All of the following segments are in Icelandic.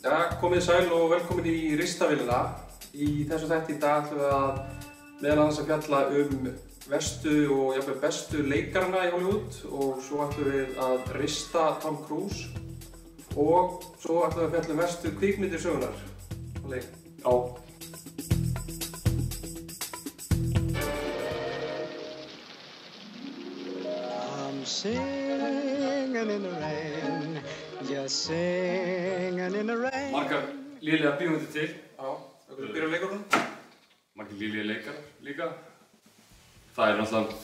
Ja, komið sæl og velkomin í Ristavélina. Í þessu þætti í dag ætlum við að meðal annars að fjalla verstu og jafnvel bestu leikarana í Hollywood og svo ætlum við að rista Tom Cruise og svo ætlum við að fjalla verstu kvikmyndir sögunar. Já. I'm singing in the rain, just singing in the rain. Margar lélega bíómyndir til. Já, við byrjum leikarunum. Margir lélega leikarar líka. Það er náttúrulega,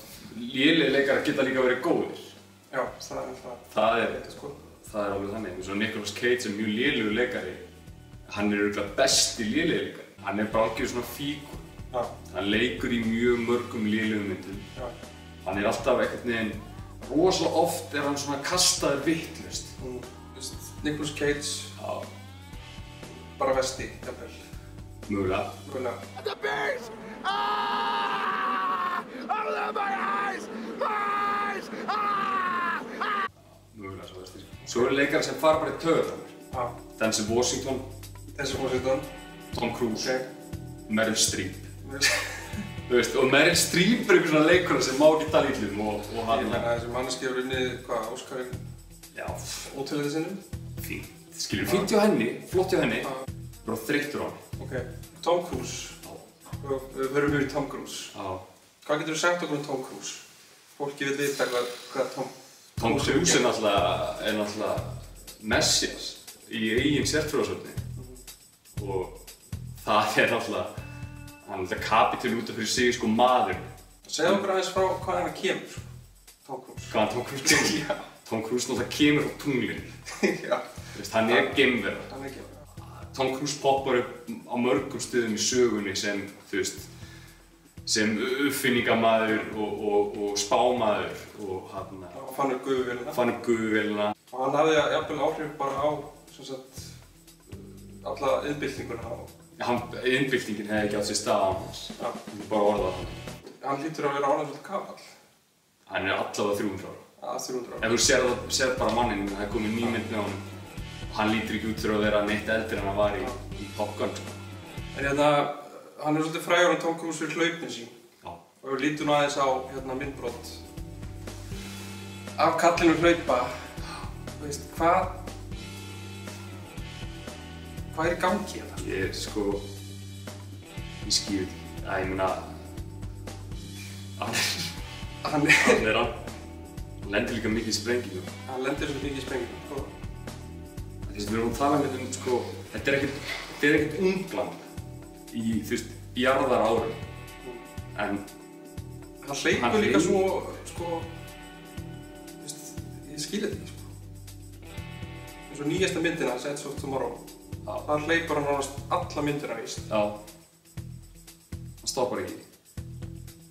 lélega leikarar geta líka verið góðir. Já, það er alltaf. Það er alveg þannig. Eins og Nicolas Cage er mjög lélegur leikari. Hann er örugglega besti lélegi leikari. Hann er bara algjör svona fígur. Já. Hann leikur í mjög mörgum lélegum myndum. Já. Hann er alltaf einhvern veginn, rosalega oft er hann svona kastaður vitlaust. Nicolas Cage. Já. Bara vesti, jafnvel. Mögulega. The beast! Ah! Open my eyes! My eyes! Ah! Mögulega svo vestir. Svo eru leikarar sem fara bara í taugarnar. Já. Denzel Washington, Tom Cruise, Meryl Streep. Þú veist, og Meryl Streep er einhver svona leikona sem má ekki tala illum og hann... Ég meina þessi manneski hefur unnið, hvað, Óskarinn? Já. Ótrúlega sinnum? Fínt. Skilur, fínt hjá henni, flott hjá henni, bara þreyttur á henni. Ok. Tom Cruise. Við förum yfir í Tom Cruise. Já. Hvað getur þú sagt okkur um Tom Cruise? Fólki vil vita hvað Tom Cruise er náttúrulega messias í eigin sérfróðsöfni. Og það er náttúrulega, hann er kapítuli út af fyrir sig, sko, maðurinn. Segðu okkur aðeins frá hvað hann kemur, Tom Cruise. Hvaðan Tom Cruise kemur? Já. Tom Cruise náttúrulega kemur á tunglinu. Já. Þú veist, hann er geimvera. Hann er geimvera. Tom Cruise poppar upp á mörgum stöðum í sögunni sem, þú veist, sem uppfinningamaður og spámaður og hann... Og fann upp gufuvélina. Fann upp gufuvélina. Og hann hafði jafnvel áhrif bara á, sem sagt, alla iðnbyltinguna og... Iðnbyltingin hefði ekki átt sér stað á hans. Já. Bara orðað hann. Hann hlýtur að vera ánægður svolítið kapall. Hann er allavega 300 ára. Já, 300 ára. Ef þú sér bara manninn, það er komið ný mynd með honum. Hann lítur ekki út fyrir að vera neitt eldri en hann var í Top Gun. En hérna, hann er svolítið frægur Tom Cruise fyrir hlaupin sín. Já. Og við lítum aðeins á myndbrot af kallinu hlaupa. Þú veist, hvað er í gangi hérna? Ég skil ekki. Ég meina, hann lendir líka mikið í sprengingum. Hann lendir svolítið mikið í sprengingum, sko. Við erum að tala um, sko, þetta er ekkert ungland í, þú veist, jarðar árum. En hann hleypur líka svo, sko, þú veist, ég skil þetta ekki, sko. Eins og nýjasta myndina, Edge of Tomorrow, þar hleypur hann nánast alla myndina, víst. Já. Hann stoppar ekki.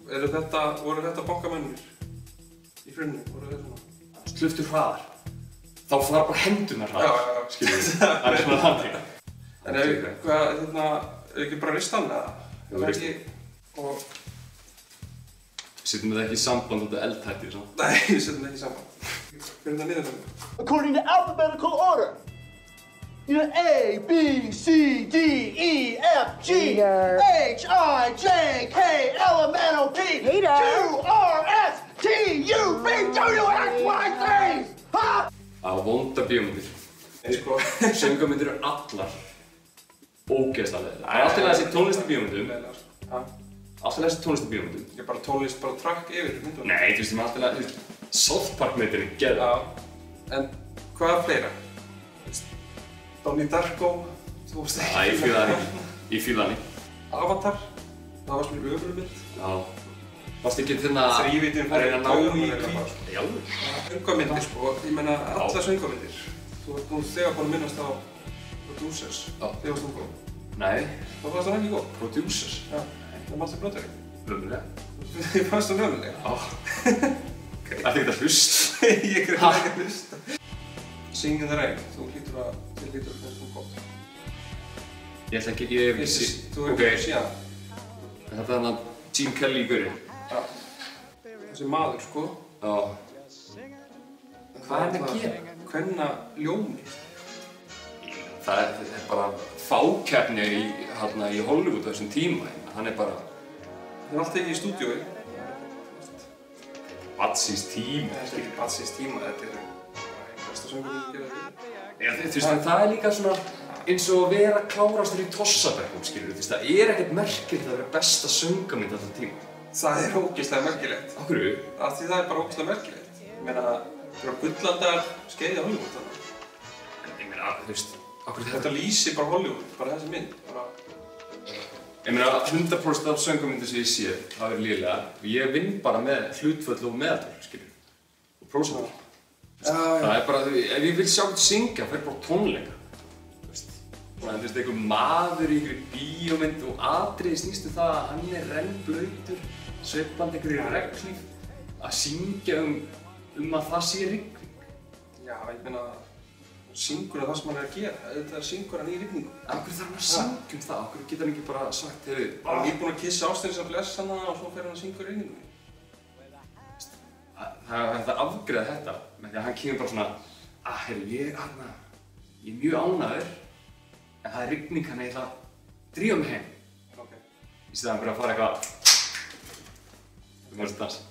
Voru þetta bankamennir í hrunni? Voru þeir svona? Sluftu hraðar. Þá fara bara hendurnar hraðar. Já. Skilur við. Það er svona þannig. En er ekki bara ristan eða? Jú, ristan. Og... Við setjum þetta ekki í samband út af eldhættir, svo. Nei, við setjum þetta ekki í samband. Hver er þetta niður? According to alphabetical order. You know, A, B, C, D, E, F, G, H, I, J, K, L, M, N, O, P, Q, R, S, T, U, V, W, X, Y, Z! Ha! Það var vondar bíómyndir. Söngamyndir eru allar ógeðslega leiðilegar. Það er alltaf þessi tónlist í bíómyndum. Alltaf þessi tónlist í bíómyndum. Ekki bara tónlist, bara trakk yfir myndunum? Nei, þú veist, það er alltaf South Park myndin er geðveik. En hvað er fleira? Donnie Darko, þú veist ekki. Ég fíla það ekki. Ég fíla það ekki. Avatar, það var svona öfurmynd. Já. Varst ekki þarna að reyna að ná í hvít? Já. Söngvamyndir, sko. Ég meina, allar söngvamyndir. Þú ert nú þegar búinn að minnast á Producers. Já. Þið varst þú góð. Nei. Þá fannst það ekki góð. Producers? Já. Það er Martin Broderick. Ömurlega. Þið fannst það ömurlega? Já. Ætti ekki að hlusta? Ég greið ekki að hlusta. Sing in the Rain, þið hlýtur að finnst þú gott. Ég ætla ekki, ég hef ekki séð. Þú hefur ekki séð það? Þetta er þarna Gene Kelly í gaurinn. Já. Þessi maður, sko. Já. Hvað er hann að gera? Kvenna ljómi. það er bara fákeppni í Hollywood á þessum tíma. Hann er bara... Það er alltaf ekki í stúdíói. Bad síns tíma. Þetta er ekki Bad síns tíma, þetta er bara besta söngurinn að gera þetta. Já, þú veist, það er líka svona eins og að vera klárastur í Tossabekknum, skilur. Þú veist, það er ekkert merkilegt að vera besta söngamynd alltaf tíma. Það er ógeðslega merkilegt. Af hverju? Af því það er bara ógeðslega merkilegt. Ég meina, það eru gullandar skeiði Hollywood þarna. En ég meina, þú veist, af hverju Þetta lýsir bara Hollywood, bara þessi mynd. Ég meina, 100% af söngamyndir sem ég sé, það er lélega. Ég vinn bara með hlutföll og meðaltöl, skilur. Og prósentur. Það er bara, ef ég vil sjá eitthvað syngja, það er bara tónleika. Þú veist, einhver maður í einhverju bíómynd og atriði snýst það að hann er rennblautur, sveiflandi einhverju regnhlíf, að syngja að það sé rigning. Já, ég meina, syngur það sem hann er að gera. Þetta syngur hann í rigningu. Af hverju þarf hann að syngja það? Af hverju getur hann ekki bara sagt, heyrðu, Hann er nýbúinn að kissa ástinni sem bless hana og svo fer hann að syngur í rigningu. Það er hægt að afgreiða þetta með því að hann kemur bara svona heyrðu, ég er mjög ánægður en það er rigning, þannig ég ætla að drífa mig heim. Í staðan fyrir að fara eitthvað þú mást dansa.